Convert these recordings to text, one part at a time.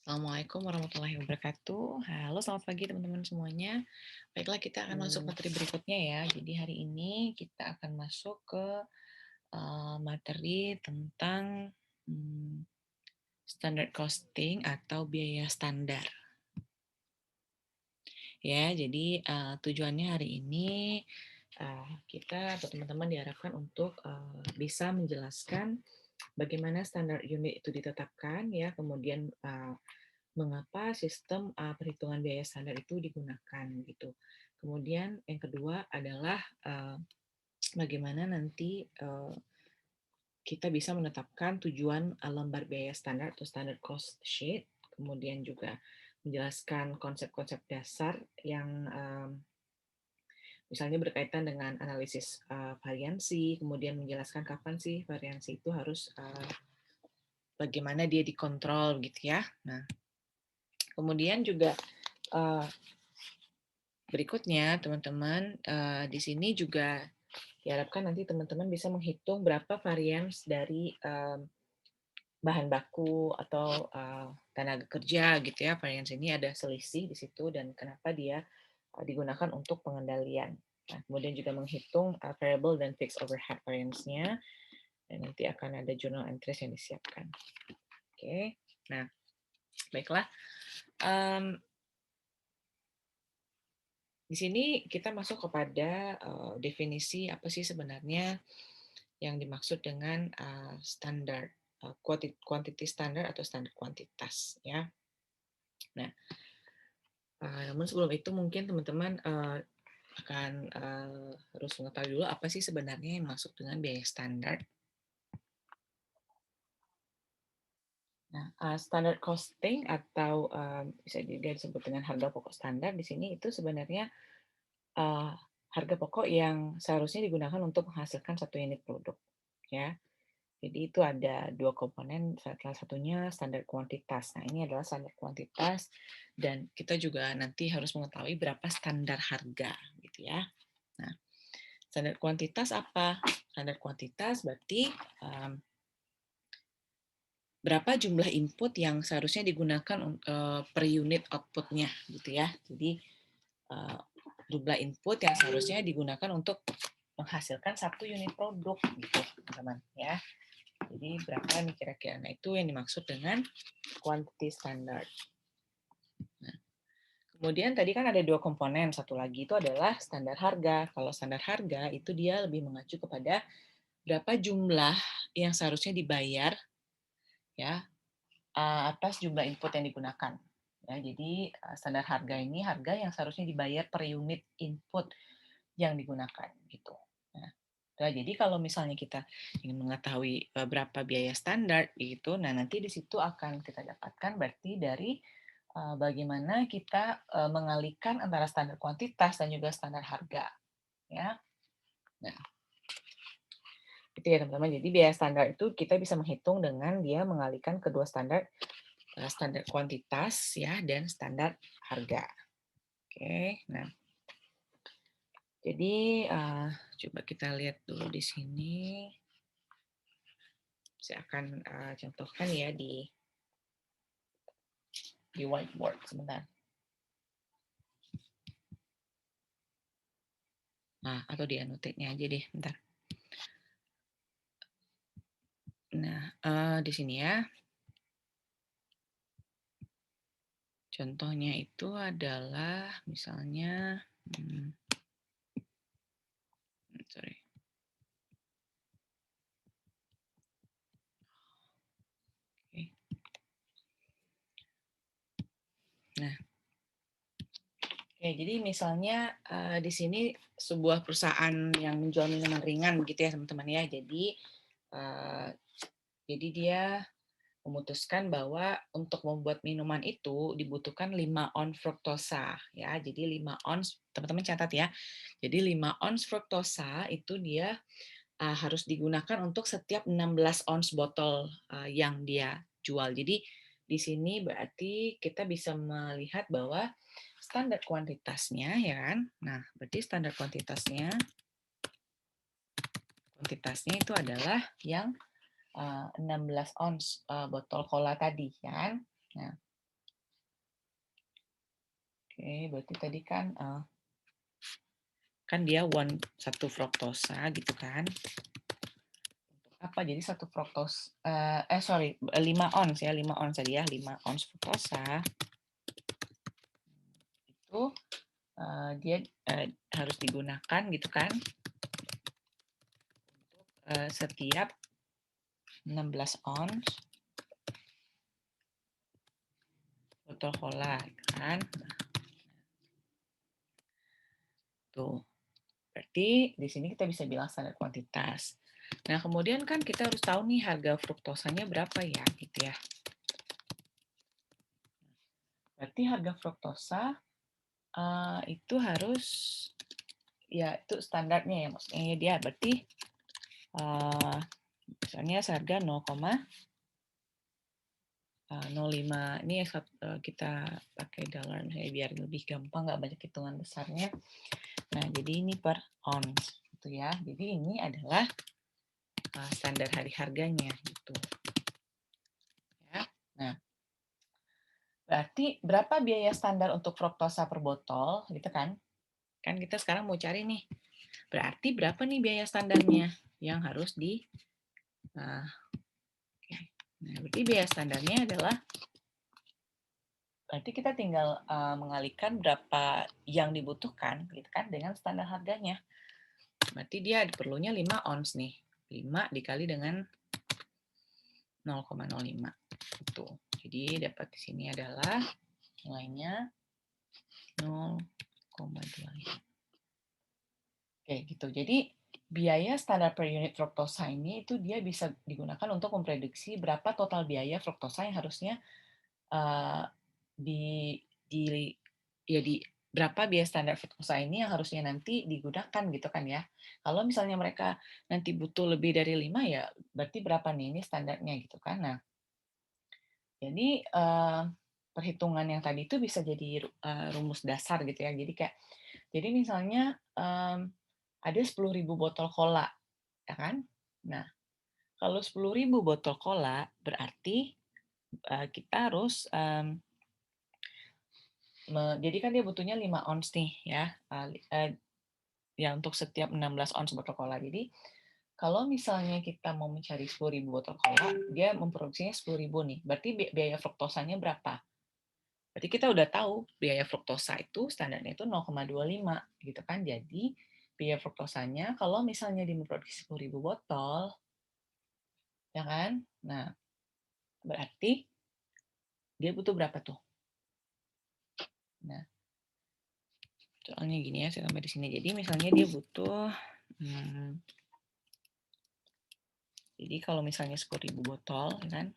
Assalamualaikum warahmatullahi wabarakatuh. Halo, selamat pagi teman-teman semuanya. Baiklah, kita akan masuk materi berikutnya ya. Jadi hari ini kita akan masuk ke materi tentang hmm, standard costing atau biaya standar. Ya, jadi tujuannya hari ini kita atau teman-teman diharapkan untuk bisa menjelaskan bagaimana standar unit itu ditetapkan ya, kemudian mengapa sistem perhitungan biaya standar itu digunakan gitu. Kemudian yang kedua adalah bagaimana nanti kita bisa menetapkan tujuan lembar biaya standar atau standard cost sheet, kemudian juga menjelaskan konsep-konsep dasar yang misalnya berkaitan dengan analisis variansi, kemudian menjelaskan kapan sih variansi itu harus bagaimana dia dikontrol gitu ya. Nah, kemudian juga uh, berikutnya teman-teman di sini juga diharapkan nanti teman-teman bisa menghitung berapa varians dari bahan baku atau tenaga kerja gitu ya. Varians ini ada selisih di situ dan kenapa dia digunakan untuk pengendalian. Nah, kemudian juga menghitung variable dan fixed overhead variance-nya, dan nanti akan ada journal entries yang disiapkan. Oke, nah baiklah. Di sini kita masuk kepada definisi apa sih sebenarnya yang dimaksud dengan standar quantity standar atau standar kuantitas ya. Nah, namun sebelum itu mungkin teman-teman akan harus mengetahui dulu apa sih sebenarnya yang masuk dengan biaya standar. Nah, standard costing atau bisa juga disebut dengan harga pokok standar di sini itu sebenarnya harga pokok yang seharusnya digunakan untuk menghasilkan satu unit produk, ya. Jadi itu ada dua komponen, salah satunya standar kuantitas. Nah, ini adalah standar kuantitas dan kita juga nanti harus mengetahui berapa standar harga, gitu ya. Nah, standar kuantitas apa? Standar kuantitas berarti berapa jumlah input yang seharusnya digunakan per unit outputnya, gitu ya. Jadi jumlah input yang seharusnya digunakan untuk menghasilkan satu unit produk, gitu, teman-teman ya. Jadi berapa nih kira-kira? Nah, itu yang dimaksud dengan quantity standard. Nah, kemudian tadi kan ada dua komponen. Satu lagi itu adalah standar harga. Kalau standar harga itu dia lebih mengacu kepada berapa jumlah yang seharusnya dibayar ya atas jumlah input yang digunakan. Ya, jadi standar harga ini harga yang seharusnya dibayar per unit input yang digunakan gitu. Nah, jadi kalau misalnya kita ingin mengetahui berapa biaya standar itu, nah nanti di situ akan kita dapatkan berarti dari bagaimana kita mengalihkan antara standar kuantitas dan juga standar harga, ya. Nah, itu ya teman-teman. Jadi biaya standar itu kita bisa menghitung dengan dia mengalihkan kedua standar, standar kuantitas ya dan standar harga. Oke, nah. Jadi coba kita lihat dulu di sini. Saya akan contohkan ya di whiteboard sebentar. Nah, atau di annotate-nya aja deh, bentar. Nah, di sini ya. Contohnya itu adalah misalnya, sorry. Oke. Nah, oke, jadi misalnya di sini sebuah perusahaan yang menjual minuman ringan gitu ya teman-teman ya. Jadi dia memutuskan bahwa untuk membuat minuman itu dibutuhkan 5 ons fruktosa ya. Jadi 5 ons, teman-teman catat ya. Jadi 5 ons fruktosa itu dia harus digunakan untuk setiap 16 ons botol yang dia jual. Jadi di sini berarti kita bisa melihat bahwa standar kuantitasnya ya kan. Nah, berarti standar kuantitasnya itu adalah yang 16 ons botol cola tadi ya kan. Nah, Oke, berarti tadi kan kan dia satu fruktosa gitu kan. Apa jadi satu fruktos 5 ons ya, 5 ons tadi ya, 5 ons fruktosa itu dia harus digunakan gitu kan untuk setiap 16 ons botol cola kan. Tuh. Berarti di sini kita bisa bilang standar kuantitas. Nah, kemudian kan kita harus tahu nih harga fruktosanya berapa ya, gitu ya. Berarti harga fruktosa itu harus, ya itu standarnya ya, maksudnya dia berarti misalnya seharga 0,05, ini kita pakai dolar biar lebih gampang, nggak banyak hitungan besarnya. Nah, jadi ini per ons gitu ya. Jadi ini adalah standar hari harganya gitu. Ya. Nah, berarti berapa biaya standar untuk fruktosa per botol gitu kan? Kan kita sekarang mau cari nih. Berarti berapa nih biaya standarnya yang harus nah, berarti biaya standarnya adalah berarti kita tinggal mengalihkan berapa yang dibutuhkan gitu kan dengan standar harganya. Berarti dia perlunya 5 ons nih. 5 dikali dengan 0,05. Itu. Jadi dapat di sini adalah nilainya 0,25. Oke, gitu. Jadi biaya standar per unit fruktosa ini itu dia bisa digunakan untuk memprediksi berapa total biaya fruktosa yang harusnya di ya di berapa biaya standar fruktosa ini yang harusnya nanti digunakan gitu kan ya. Kalau misalnya mereka nanti butuh lebih dari 5 ya berarti berapa nih ini standarnya gitu kan. Nah, jadi perhitungan yang tadi itu bisa jadi rumus dasar gitu ya. Jadi misalnya ada 10.000 botol cola, ya kan? Nah, kalau 10.000 botol cola berarti kita harus jadi kan dia butuhnya 5 ons nih ya. Ya untuk setiap 16 ons botol cola. Jadi kalau misalnya kita mau mencari 10.000 botol cola, dia memproduksinya 10.000 nih. Berarti biaya fruktosanya berapa? Berarti kita udah tahu biaya fruktosa itu standarnya itu 0,25 gitu kan. Jadi biaya fruktosanya kalau misalnya dia memproduksi 10.000 botol, ya kan? Nah, berarti dia butuh berapa tuh? Nah, soalnya gini ya, saya tambah di sini. Jadi misalnya dia butuh jadi kalau misalnya 10.000 botol, ya kan?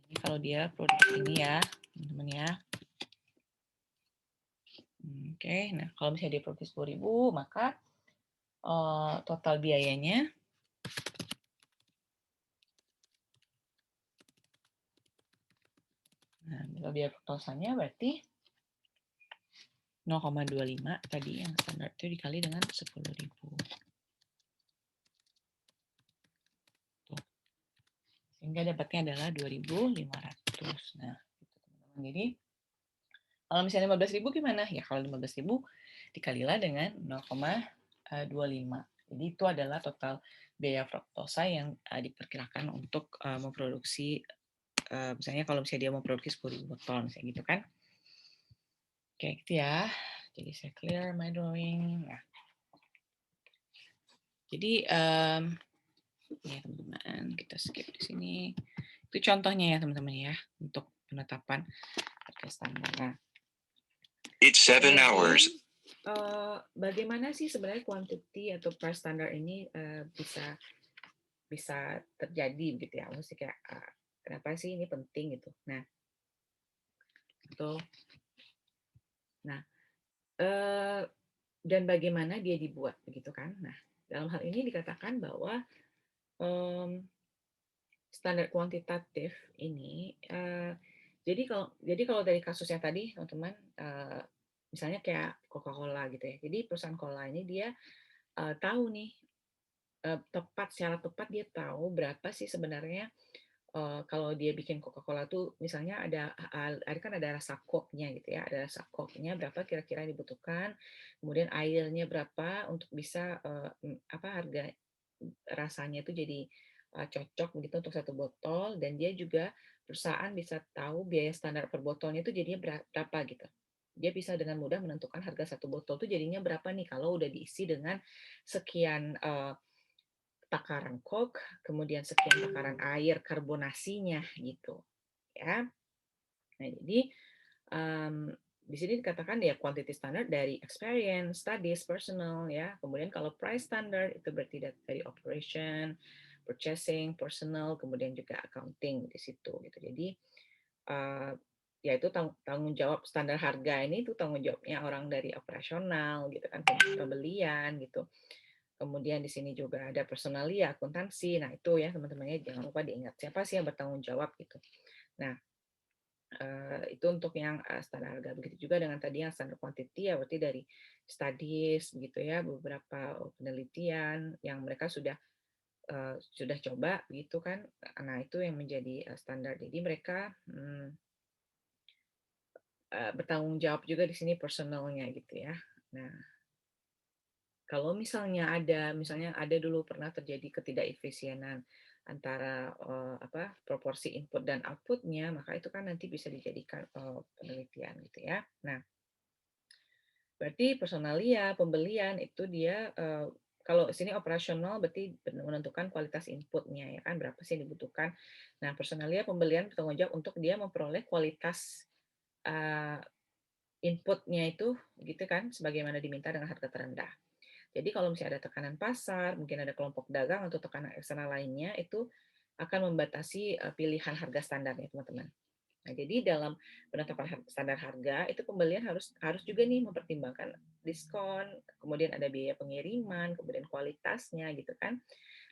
Ini kalau dia produksi ini ya, teman-teman ya. Oke, nah kalau misalnya dia produksi 10.000, maka total biayanya biaya fruktosanya berarti 0,25 tadi yang standar itu dikali dengan 10.000. Tuh. Sehingga dapatnya adalah 2.500. Nah, gitu teman-teman. Jadi kalau misalnya 15.000 gimana? Ya kalau 15.000 dikalilah dengan 0,25. Jadi itu adalah total biaya fruktosa yang diperkirakan untuk memproduksi misalnya kalau misalnya dia memproduksi 10.000 botol misalnya gitu kan. Oke, gitu ya. Jadi saya clear my drawing. Nah, jadi ya teman-teman, kita skip di sini. Itu contohnya ya teman-teman ya untuk penetapan harga standar. Nah, it's 7 hours. Bagaimana sih sebenarnya quantity atau price standar ini bisa terjadi gitu ya? Maksudnya kayak kenapa sih ini penting gitu? Nah, nah dan bagaimana dia dibuat begitu kan? Nah, dalam hal ini dikatakan bahwa standar kuantitatif ini jadi kalau dari kasus yang tadi teman-teman misalnya kayak Coca-Cola gitu ya. Jadi perusahaan cola ini dia tahu nih secara tepat dia tahu berapa sih sebenarnya kalau dia bikin Coca-Cola tuh misalnya ada kan ada rasa Coke-nya gitu ya, ada rasa Coke-nya berapa kira-kira yang dibutuhkan, kemudian airnya berapa untuk bisa, harga rasanya itu jadi, cocok begitu untuk satu botol, dan dia juga perusahaan bisa tahu biaya standar per botolnya itu jadinya berapa gitu. Dia bisa dengan mudah menentukan harga satu botol tuh jadinya berapa nih kalau udah diisi dengan sekian, takaran Coke, kemudian sekian takaran air karbonasinya gitu, ya. Nah, jadi, mmm, di sini dikatakan ya quantity standard dari experience, studies, personal ya. Kemudian kalau price standard itu berarti dari operation, purchasing, personal, kemudian juga accounting di situ gitu. Jadi, eee, ya itu tanggung jawab standar harga ini itu tanggung jawabnya orang dari operasional gitu kan, pembelian gitu. Kemudian di sini juga ada personalia, akuntansi. Nah, itu ya teman-temannya jangan lupa diingat siapa sih yang bertanggung jawab gitu. Nah, itu untuk yang standar harga. Begitu juga dengan tadi yang standar quantity ya berarti dari studies begitu ya, beberapa penelitian yang mereka sudah coba gitu kan. Nah, itu yang menjadi standar. Jadi mereka bertanggung jawab juga di sini personalnya gitu ya. Nah, kalau misalnya ada dulu pernah terjadi ketidakefisienan antara, proporsi input dan output-nya, maka itu kan nanti bisa dijadikan, penelitian gitu ya. Nah, berarti personalia, pembelian itu dia, kalau sini operasional berarti menentukan kualitas input-nya ya kan, berapa sih yang dibutuhkan. Nah, personalia, pembelian bertanggung jawab untuk dia memperoleh kualitas, eee, input-nya itu gitu kan, sebagaimana diminta dengan harga terendah. Jadi kalau misalnya ada tekanan pasar, mungkin ada kelompok dagang atau tekanan eksternal lainnya, itu akan membatasi pilihan harga standarnya, teman-teman. Nah, jadi dalam penetapan standar harga, itu pembelian harus harus juga nih mempertimbangkan diskon, kemudian ada biaya pengiriman, kemudian kualitasnya gitu kan.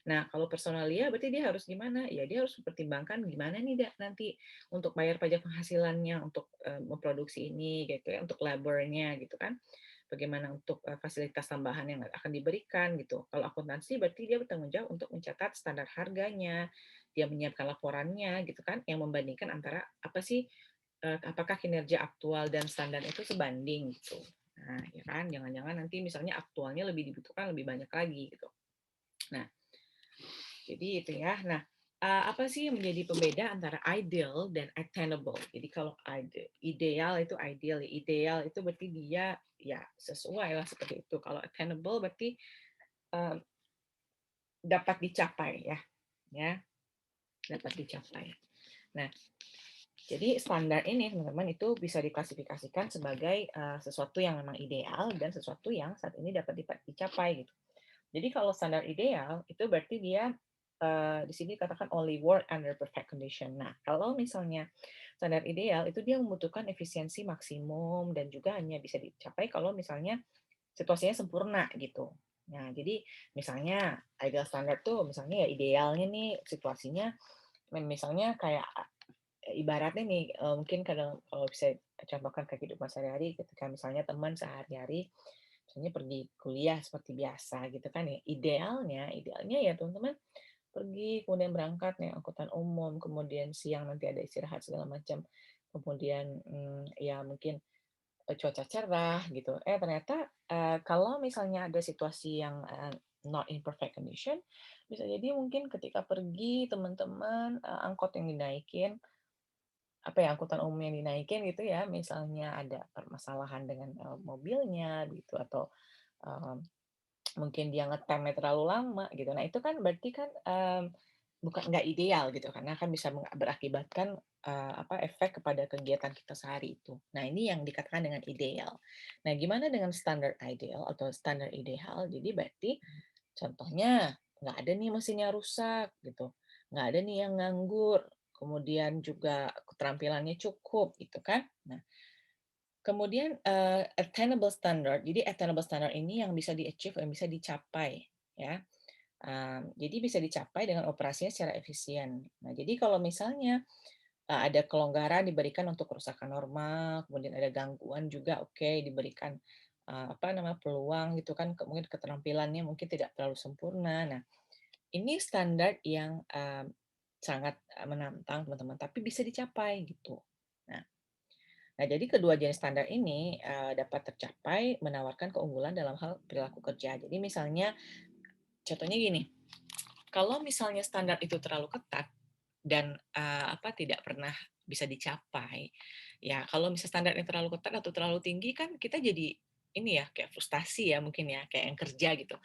Nah, kalau personalia berarti dia harus gimana? Ya dia harus mempertimbangkan gimana nih nanti untuk bayar pajak penghasilannya untuk memproduksi ini gitu ya, untuk labornya gitu kan. Bagaimana untuk fasilitas tambahan yang akan diberikan gitu. Kalau akuntansi berarti dia bertanggung jawab untuk mencatat standar harganya, dia menyiapkan laporannya gitu kan, yang membandingkan antara apa sih, apakah kinerja aktual dan standar itu sebanding gitu. Nah, ya kan, jangan-jangan nanti misalnya aktualnya lebih dibutuhkan lebih banyak lagi gitu. Nah, jadi itu ya. Nah, apa sih yang menjadi pembeda antara ideal dan attainable? Jadi kalau ideal itu ideal, ya. Ideal itu berarti dia ya sesuai lah seperti itu. Kalau attainable berarti eh, dapat dicapai ya, ya dapat dicapai. Nah, jadi standar ini teman-teman itu bisa diklasifikasikan sebagai sesuatu yang memang ideal dan sesuatu yang saat ini dapat dicapai gitu. Jadi kalau standar ideal itu berarti dia di sini katakan only work under perfect condition. Nah, kalau misalnya standar ideal itu dia membutuhkan efisiensi maksimum dan juga hanya bisa dicapai kalau misalnya situasinya sempurna gitu. Nah, jadi misalnya ideal standard tuh misalnya ya idealnya nih situasinya misalnya kayak ibaratnya nih mungkin kadang kalau bisa contohkan ke kehidupan sehari-hari ketika misalnya teman sehari-hari misalnya pergi kuliah seperti biasa gitu kan ya. Idealnya ya teman-teman pergi kemudian berangkat nih angkutan umum, kemudian siang nanti ada istirahat segala macam. Kemudian ya mungkin cuaca cerah gitu. Ternyata kalau misalnya ada situasi yang not in perfect condition, bisa jadi mungkin ketika pergi teman-teman angkot yang dinaikin apa ya, angkutan umum yang dinaikin gitu ya, misalnya ada permasalahan dengan, mobilnya gitu atau, mmm, mungkin dia ngetemnya terlalu lama gitu. Nah itu kan berarti kan, bukan nggak ideal gitu karena kan bisa berakibatkan, efek kepada kegiatan kita sehari itu. Nah ini yang dikatakan dengan ideal. Nah gimana dengan standar ideal atau standar ideal? Jadi berarti contohnya, nggak ada nih mesinnya rusak gitu, nggak ada nih yang nganggur, kemudian juga keterampilannya cukup gitu kan. Nah, kemudian, attainable standard, jadi attainable standard ini yang bisa di-achieve, yang bisa dicapai ya. Jadi bisa dicapai dengan operasinya secara efisien. Nah, jadi kalau misalnya, ada kelonggaran diberikan untuk kerusakan normal, kemudian ada gangguan juga oke diberikan, peluang gitu kan, mungkin keterampilannya mungkin tidak terlalu sempurna. Nah, ini standar yang, sangat menantang teman-teman, tapi bisa dicapai gitu. Nah, jadi kedua jenis standar ini dapat tercapai menawarkan keunggulan dalam hal perilaku kerja. Jadi misalnya, contohnya gini, kalau misalnya standar itu terlalu ketat dan tidak pernah bisa dicapai, ya kalau misalnya standarnya terlalu ketat atau terlalu tinggi kan kita jadi ini ya kayak frustasi ya mungkin ya kayak yang kerja gitu.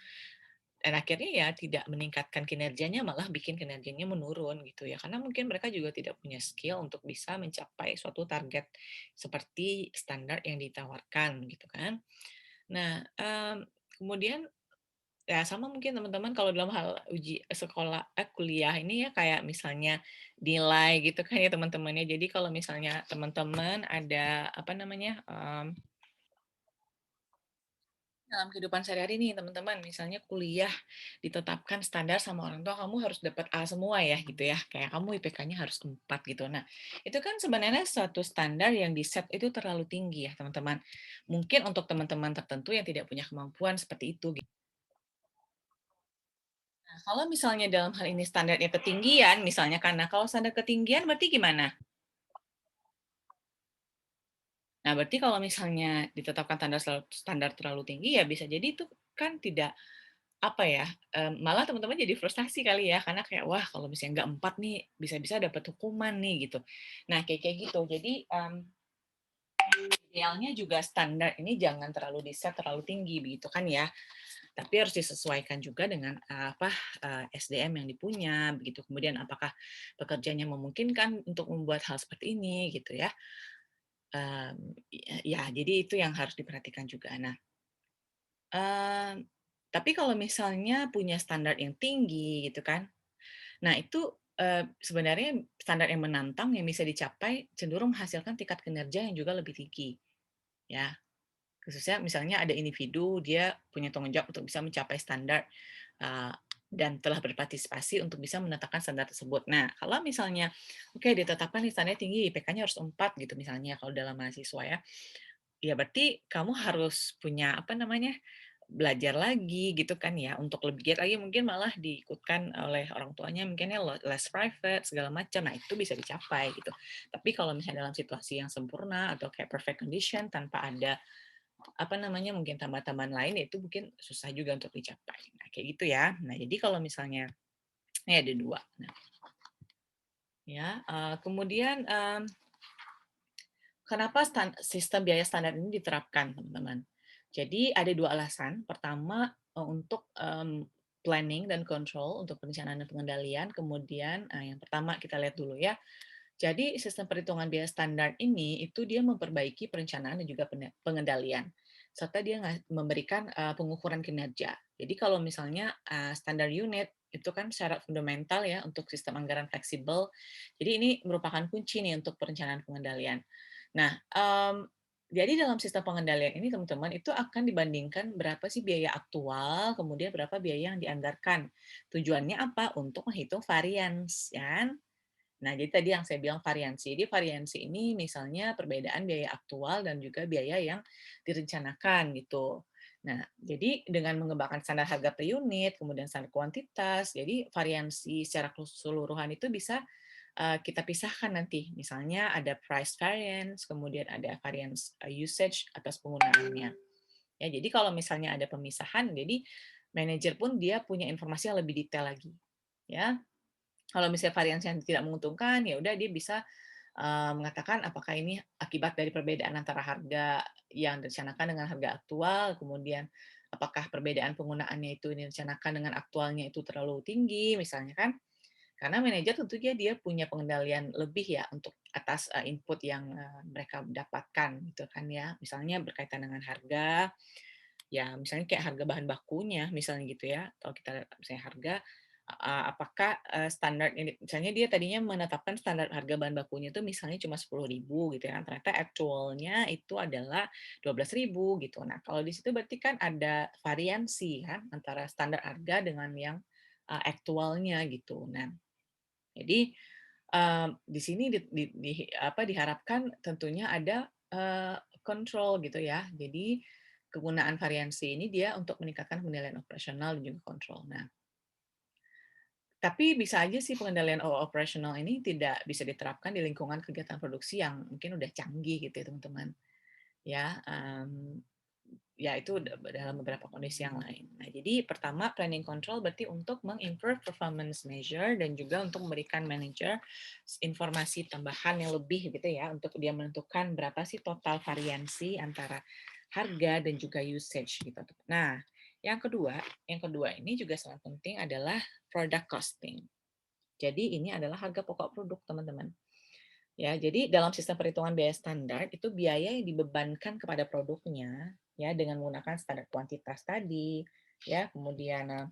Dan akhirnya ya tidak meningkatkan kinerjanya, malah bikin kinerjanya menurun gitu ya. Karena mungkin mereka juga tidak punya skill untuk bisa mencapai suatu target seperti standar yang ditawarkan gitu kan. Nah, kemudian ya sama mungkin teman-teman kalau dalam hal kuliah ini ya kayak misalnya nilai gitu kan ya teman-temannya. Jadi kalau misalnya teman-teman ada apa namanya, dalam kehidupan sehari-hari nih teman-teman, misalnya kuliah ditetapkan standar sama orang tua kamu harus dapat A semua ya gitu ya, kayak kamu IPK-nya harus 4 gitu. Nah, itu kan sebenarnya suatu standar yang di-set itu terlalu tinggi ya teman-teman. Mungkin untuk teman-teman tertentu yang tidak punya kemampuan seperti itu gitu. Nah, kalau misalnya dalam hal ini standarnya ketinggian misalnya karena kalau standar ketinggian berarti gimana? Nah, berarti kalau misalnya ditetapkan standar standar terlalu tinggi ya bisa jadi itu kan tidak apa ya, malah teman-teman jadi frustasi kali ya, karena kayak, "Wah, kalau misalnya nggak 4 nih, bisa-bisa dapat hukuman nih," gitu. Nah, kayak kayak gitu. Jadi, idealnya juga standar ini jangan terlalu di-set terlalu tinggi, begitu kan ya. Tapi harus disesuaikan juga dengan, SDM yang dipunya, begitu. Kemudian apakah pekerjaannya memungkinkan untuk membuat hal seperti ini, gitu ya. Ya, jadi itu yang harus diperhatikan juga. Nah, mmm, tapi kalau misalnya punya standar yang tinggi gitu kan, nah itu, sebenarnya standar yang menantang yang bisa dicapai cenderung menghasilkan tingkat kinerja yang juga lebih tinggi, ya. Khususnya misalnya ada individu, dia punya tanggung jawab untuk bisa mencapai standar, eee, dan telah berpartisipasi untuk bisa menetapkan standar tersebut. Nah, kalau misalnya, oke ditetapkan nih standarnya tinggi, IPK-nya harus 4 gitu misalnya kalau dalam mahasiswa ya. Ya berarti kamu harus punya, apa namanya, belajar lagi gitu kan ya, untuk lebih giat lagi mungkin malah diikutkan oleh orang tuanya mungkinnya les private segala macam. Nah, itu bisa dicapai gitu. Tapi kalau misalnya dalam situasi yang sempurna atau kayak perfect condition tanpa ada, apa namanya, mungkin tambahan-tambahan lain, ya itu mungkin susah juga untuk dicapai. Nah, kayak gitu ya. Nah, jadi kalau misalnya ini ada 2. Nah, ya, kemudian, kenapa sistem biaya standar ini diterapkan, teman-teman? Jadi ada 2 alasan. Pertama, untuk, planning dan control untuk perencanaan dan pengendalian. Kemudian, yang pertama kita lihat dulu ya. Jadi sistem perhitungan biaya standar ini, itu dia memperbaiki perencanaan dan juga pengendalian, serta dia memberikan, pengukuran kinerja. Jadi kalau misalnya, standar unit, itu kan syarat fundamental ya untuk sistem anggaran fleksibel. Jadi ini merupakan kunci nih untuk perencanaan pengendalian. Nah, jadi dalam sistem pengendalian ini teman-teman, itu akan dibandingkan berapa sih biaya aktual, kemudian berapa biaya yang dianggarkan. Tujuannya apa? Untuk menghitung variance, ya kan? Nah, jadi tadi yang saya bilang variansi. Jadi variansi ini misalnya perbedaan biaya aktual dan juga biaya yang direncanakan gitu. Nah, jadi dengan mengembangkan standar harga per unit, kemudian standar kuantitas, jadi variansi secara keseluruhan itu bisa kita pisahkan nanti. Misalnya ada price variance, kemudian ada variance usage atas penggunaannya. Ya, jadi kalau misalnya ada pemisahan, jadi manajer pun dia punya informasi yang lebih detail lagi. Ya, kalau misalnya variansi yang tidak menguntungkan, ya udah dia bisa mengatakan apakah ini akibat dari perbedaan antara harga yang direncanakan dengan harga aktual, kemudian apakah perbedaan penggunaannya itu direncanakan dengan aktualnya itu terlalu tinggi, misalnya kan. Karena manajer tentunya dia punya pengendalian lebih ya untuk atas input yang mereka dapatkan gitu kan ya. Misalnya berkaitan dengan harga, ya misalnya kayak harga bahan bakunya misalnya gitu ya. Kalau kita lihat misalnya harga, apakah standar ini misalnya dia tadinya menetapkan standar harga bahan bakunya itu misalnya cuma 10.000 gitu ya, ternyata actual-nya itu adalah 12.000 gitu. Nah, kalau di situ berarti kan ada variansi kan antara standar harga dengan yang aktualnya gitu. Nah, jadi, di sini diharapkan tentunya ada, kontrol gitu ya. Jadi, kegunaan variansi ini dia untuk meningkatkan penilaian operasional dan juga kontrol. Nah, Tapi bisa aja sih pengendalian operasional ini tidak bisa diterapkan di lingkungan kegiatan produksi yang mungkin udah canggih gitu ya teman-teman. Ya, ya itu dalam beberapa kondisi yang lain. Nah, jadi pertama planning control berarti untuk mengimprove performance measure dan juga untuk memberikan manager informasi tambahan yang lebih gitu ya untuk dia menentukan berapa sih total variansi antara harga dan juga usage gitu. Nah, yang kedua ini juga sangat penting adalah product costing. Jadi ini adalah harga pokok produk, teman-teman. Ya, jadi dalam sistem perhitungan biaya standar itu biaya yang dibebankan kepada produknya ya dengan menggunakan standar kuantitas tadi ya, kemudian